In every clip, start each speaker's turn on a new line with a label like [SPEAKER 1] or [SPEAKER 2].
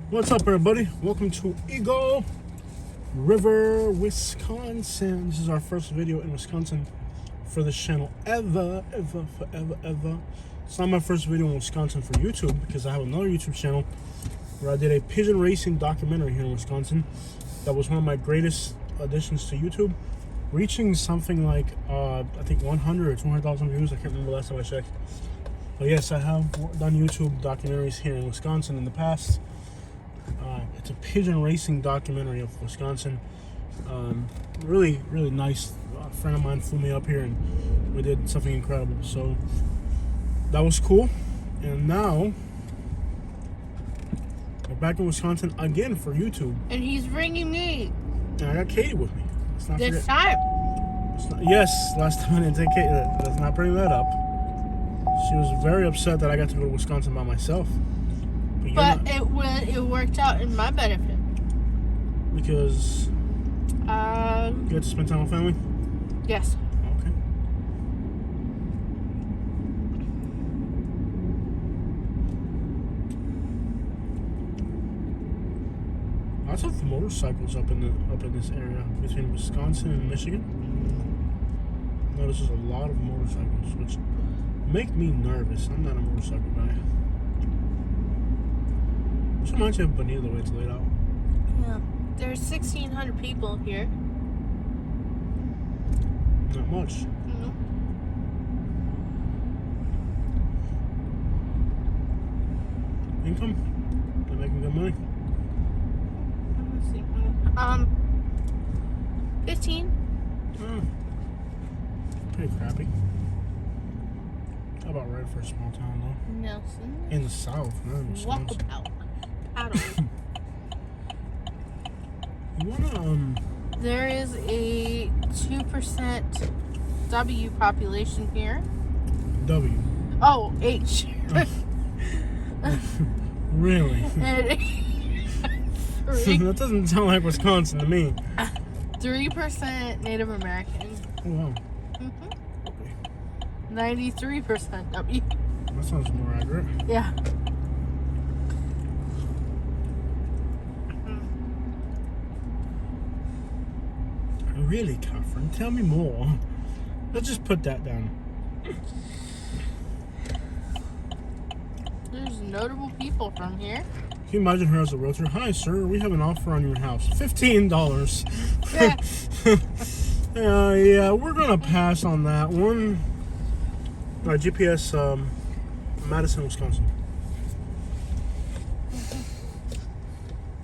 [SPEAKER 1] What's up, everybody? Welcome to Eagle River, Wisconsin. This is our first video in Wisconsin for this channel ever. It's not my first video in Wisconsin for YouTube because I have another YouTube channel where I did a pigeon racing documentary here in Wisconsin. That was one of my greatest additions to YouTube, reaching something like I think 100 or 200,000 views. I can't remember last time I checked. But yes, I have done YouTube documentaries here in Wisconsin in the past. It's a pigeon racing documentary of Wisconsin. Really nice. A friend of mine flew me up here and we did something incredible. So that was cool. And now we're back in Wisconsin again for YouTube.
[SPEAKER 2] And he's bringing me.
[SPEAKER 1] And I got Katie with me. Let's not
[SPEAKER 2] this
[SPEAKER 1] forget.
[SPEAKER 2] time.
[SPEAKER 1] Yes, last time I didn't take Katie. Let's not bring that up. She was very upset that I got to go to Wisconsin by myself.
[SPEAKER 2] But it worked out in my benefit.
[SPEAKER 1] Because you had to spend time with family?
[SPEAKER 2] Yes.
[SPEAKER 1] Okay. Lots of motorcycles up in this area between Wisconsin and Michigan. Notice there's a lot of motorcycles, which make me nervous. I'm not a motorcycle guy. This reminds me of Bonita the way it's laid out.
[SPEAKER 2] Yeah. There's 1,600 people here.
[SPEAKER 1] Not much.
[SPEAKER 2] Mm-hmm.
[SPEAKER 1] Income? They're making good money.
[SPEAKER 2] Let's see. 15.
[SPEAKER 1] Oh. Pretty crappy. How about right for a small town, though?
[SPEAKER 2] Nelson.
[SPEAKER 1] In the South, not in Wisconsin.
[SPEAKER 2] Walkabout. Paddle.
[SPEAKER 1] You wanna,
[SPEAKER 2] There is a 2% W population here.
[SPEAKER 1] W.
[SPEAKER 2] Oh, H.
[SPEAKER 1] Really?
[SPEAKER 2] And
[SPEAKER 1] That doesn't sound like Wisconsin to me.
[SPEAKER 2] 3% Native American.
[SPEAKER 1] Oh, wow.
[SPEAKER 2] 93% W.
[SPEAKER 1] That sounds more accurate.
[SPEAKER 2] Yeah.
[SPEAKER 1] Really, Catherine? Tell me more. Let's just put that down.
[SPEAKER 2] There's notable people from here.
[SPEAKER 1] Can you imagine her as a realtor? Hi, sir. We have an offer on your house. $15.
[SPEAKER 2] Yeah.
[SPEAKER 1] Yeah, we're going to pass on that one. GPS, Madison, Wisconsin.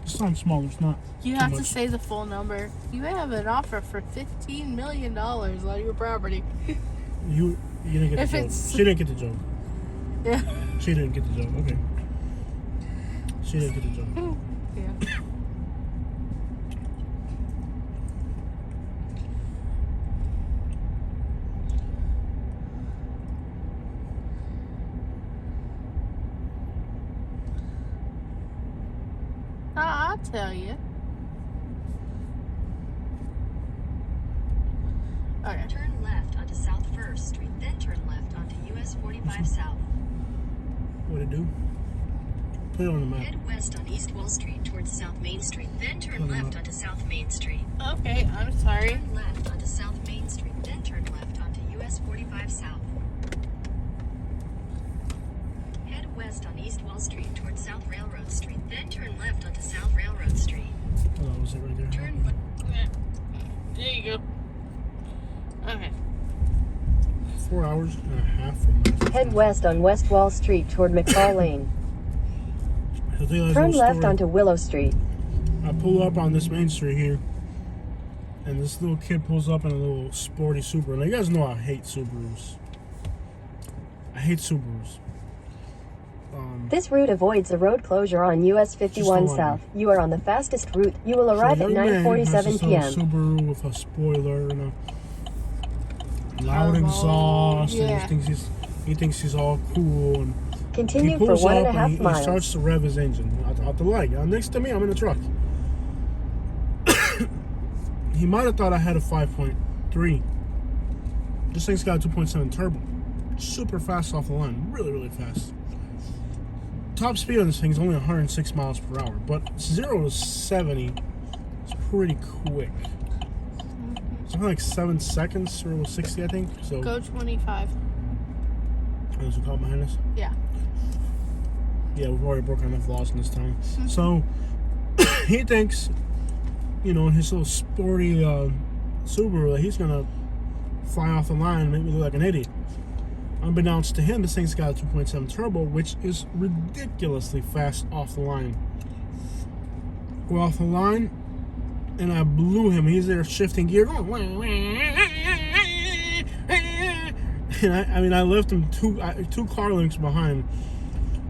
[SPEAKER 1] It sounds small. It's not.
[SPEAKER 2] You have to say the full number. You have an offer for $15 million on your property.
[SPEAKER 1] You didn't get the joke. She didn't get the joke.
[SPEAKER 2] Yeah.
[SPEAKER 1] She didn't get the joke. Okay. She didn't get the joke.
[SPEAKER 2] Yeah. I'll tell you. Okay.
[SPEAKER 3] Turn left onto South 1st Street, then turn left onto US 45 South.
[SPEAKER 1] What'd it do? Put it on the map.
[SPEAKER 3] Head west on East Wall Street towards South Main Street, then turn left onto South Main Street.
[SPEAKER 2] Okay, I'm sorry.
[SPEAKER 3] Turn left onto South Main Street, then turn left onto US 45 South. Head west on East Wall Street towards South Railroad Street, then turn left onto South Railroad Street.
[SPEAKER 1] Oh, that was it right there.
[SPEAKER 3] Turn left.
[SPEAKER 2] There you go. Okay.
[SPEAKER 1] 4 hours and a half from Madison.
[SPEAKER 4] Head west on West Wall Street toward McFall Lane. Turn left onto Willow Street.
[SPEAKER 1] I pull up on this main street here, and this little kid pulls up in a little sporty Subaru. Now, you guys know I hate Subarus. I hate Subarus.
[SPEAKER 4] This route avoids a road closure on US 51 South. You are on the fastest route. You will arrive at 9:47 p.m.
[SPEAKER 1] Subaru with a spoiler and a loud exhaust.
[SPEAKER 2] Yeah.
[SPEAKER 1] And he thinks he's all cool. And
[SPEAKER 4] Continue
[SPEAKER 1] he
[SPEAKER 4] for
[SPEAKER 1] pulls
[SPEAKER 4] 1.5
[SPEAKER 1] up and he
[SPEAKER 4] miles.
[SPEAKER 1] starts to rev his engine out the light. Next to me, I'm in the truck. He might have thought I had a 5.3. This thing's got a 2.7 turbo. Super fast off the line. Really fast. top speed on this thing is only 106 miles per hour, but 0 to 70 is pretty quick. Something like 7 seconds, 0 to 60, I think. So
[SPEAKER 2] Go 25.
[SPEAKER 1] There's a car behind us.
[SPEAKER 2] Yeah.
[SPEAKER 1] Yeah, we've already broken enough laws in this town. So he thinks, you know, in his little sporty Subaru, that he's gonna fly off the line and make me look like an idiot. Unbeknownst to him, this thing's got a 2.7 turbo, which is ridiculously fast off the line. We're off the line, and I blew him. He's there shifting gear, going, and I mean, I left him two car lengths behind.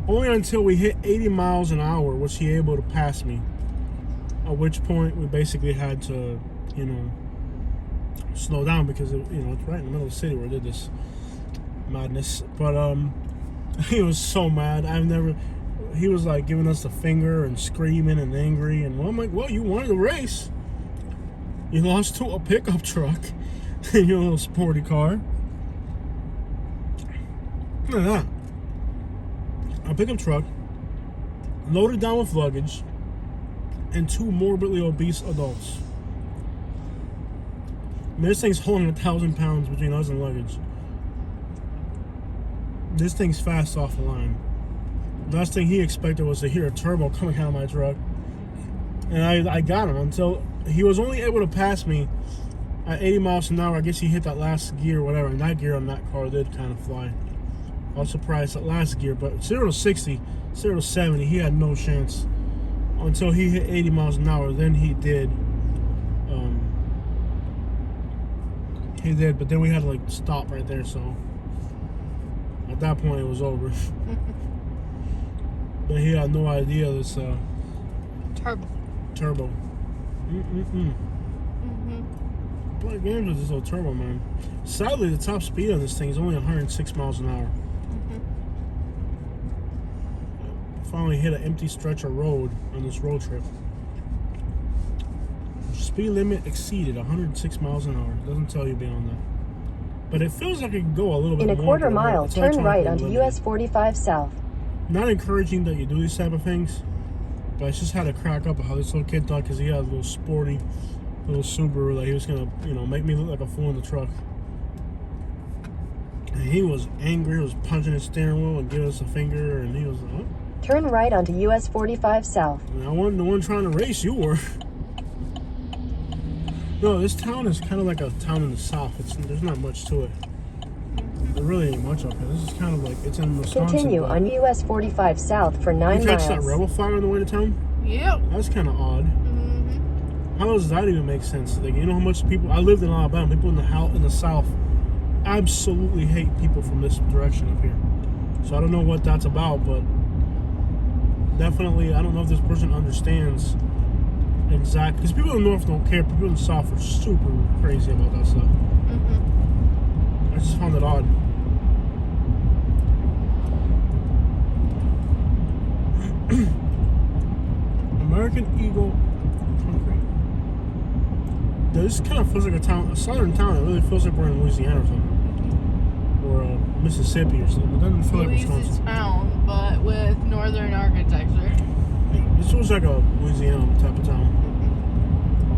[SPEAKER 1] Only until we hit 80 miles an hour was he able to pass me. At which point, we basically had to, you know, slow down because it's right in the middle of the city where I did this madness. But he was so mad. He was like giving us the finger and screaming and angry, and I'm like, well, you wanted to race, you lost to a pickup truck in your little sporty car. Look at that, a pickup truck loaded down with luggage and 2 morbidly obese adults. I mean, this thing's holding 1,000 pounds between us and luggage. This thing's fast off the line. The last thing he expected was to hear a turbo coming out of my truck. And I got him until he was only able to pass me at 80 miles an hour. I guess he hit that last gear or whatever, and that gear on that car did kind of fly. I was surprised at last gear, but 0 to 60, 0 to 70, he had no chance until he hit 80 miles an hour. Then he did. He did, but then we had to like stop right there, so at that point it was over. But he had no idea this turbo. Play games with this little turbo, man. Sadly, the top speed on this thing is only 106 miles an hour. Finally hit an empty stretch of road on this road trip. Speed limit exceeded 106 miles an hour. It doesn't tell you beyond that. But it feels like it could go a little bit more.
[SPEAKER 4] In a quarter mile, turn right onto US 45 South.
[SPEAKER 1] Not encouraging that you do these type of things, but I just had to crack up at how this little kid thought, because he had a little sporty little Subaru, that he was gonna, you know, make me look like a fool in the truck. And he was angry. He was punching his steering wheel and giving us a finger, and he was like, oh.
[SPEAKER 4] Turn right onto US 45 South.
[SPEAKER 1] I wasn't the one trying to race, you were. No, this town is kind of like a town in the south. There's not much to it. There really ain't much up here. This is kind of like, it's in Wisconsin.
[SPEAKER 4] Continue on US 45 South for 9 miles.
[SPEAKER 1] You catch that rebel fire on the way to town?
[SPEAKER 2] Yep.
[SPEAKER 1] That's kind of odd. How does that even make sense? Like, you know how much people... I lived in Alabama. People in the south absolutely hate people from this direction up here. So I don't know what that's about, but definitely, I don't know if this person understands exactly, because people in the north don't care. People in the south are super crazy about that stuff. I just found it odd. American Eagle Concrete. This kind of feels like a southern town. It really feels like we're in Louisiana or something, or Mississippi or something. It doesn't feel like Wisconsin.
[SPEAKER 2] Town, but with northern architecture.
[SPEAKER 1] Yeah, this feels like a Louisiana type of town.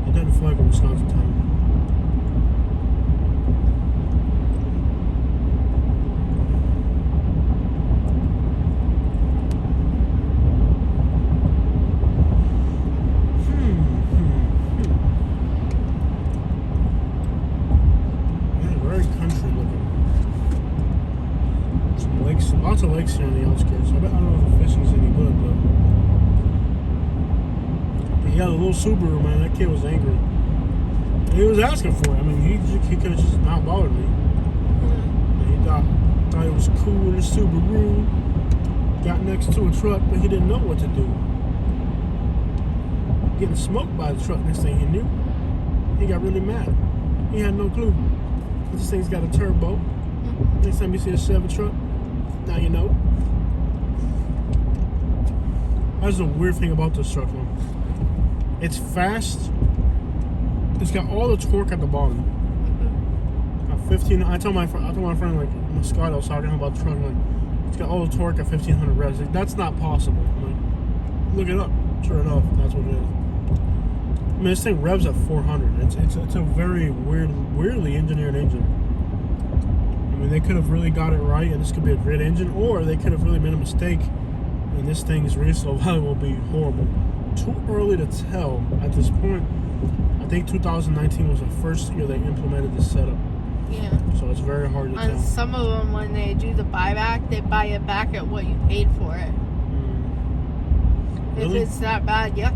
[SPEAKER 1] It doesn't feel like a Wisconsin town. Yeah, very country looking. Some lakes, lots of lakes here on the outskirts. I don't know if the fishing's any good, but yeah, the little Subaru, man, that kid was angry. And he was asking for it. I mean, he could have just not bothered me. And he thought it was cool in the Subaru. Got next to a truck, but he didn't know what to do. Getting smoked by the truck, next thing he knew, he got really mad. He had no clue. This thing's got a turbo. Next time you see a Chevy truck, now you know. That's the weird thing about this truck, though. It's fast. It's got all the torque at the bottom. At 15, I told my friend, like, Scott, I was talking about the truck, like, It's got all the torque at 1500 revs. Like, that's not possible. I'm like, look it up. Sure enough, that's what it is. I mean, this thing revs at 400. It's a very weirdly engineered engine. I mean, they could have really got it right, and this could be a great engine, or they could have really made a mistake, and this thing's resale value will be horrible. Too early to tell at this point. I think 2019 was the first year they implemented this setup.
[SPEAKER 2] Yeah.
[SPEAKER 1] So it's very hard to tell.
[SPEAKER 2] And some of them, when they do the buyback, they buy it back at what you paid for it.
[SPEAKER 1] Really?
[SPEAKER 2] If it's that bad, yeah.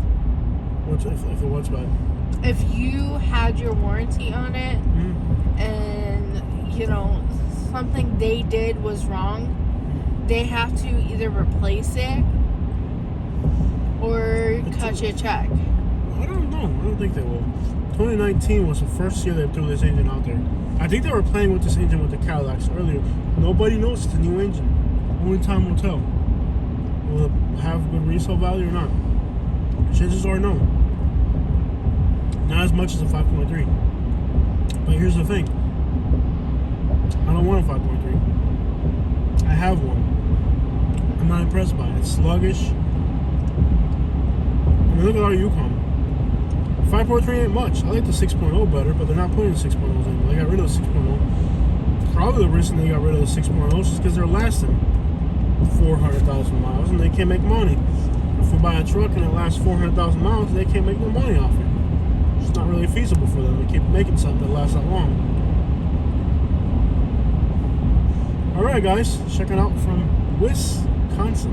[SPEAKER 1] If it was bad?
[SPEAKER 2] If you had your warranty on it, and, you know, something they did was wrong, they have to either replace it or cut you a check.
[SPEAKER 1] I don't know. I don't think they will. 2019 was the first year they threw this engine out there. I think they were playing with this engine with the Cadillacs earlier. Nobody knows it's a new engine. Only time will tell. Will it have good resale value or not? Chances are no. Not as much as a 5.3. But here's the thing. I don't want a 5.3. I have one. I'm not impressed by it. It's sluggish. I mean, look at our Yukon. 5.3 ain't much. I like the 6.0 better, but they're not putting the 6.0s anymore. They got rid of the 6.0. Probably the reason they got rid of the 6.0s is because they're lasting 400,000 miles and they can't make money. If we buy a truck and it lasts 400,000 miles, they can't make no money off it. It's not really feasible for them to keep making something that lasts that long. Alright guys, check it out from Wisconsin.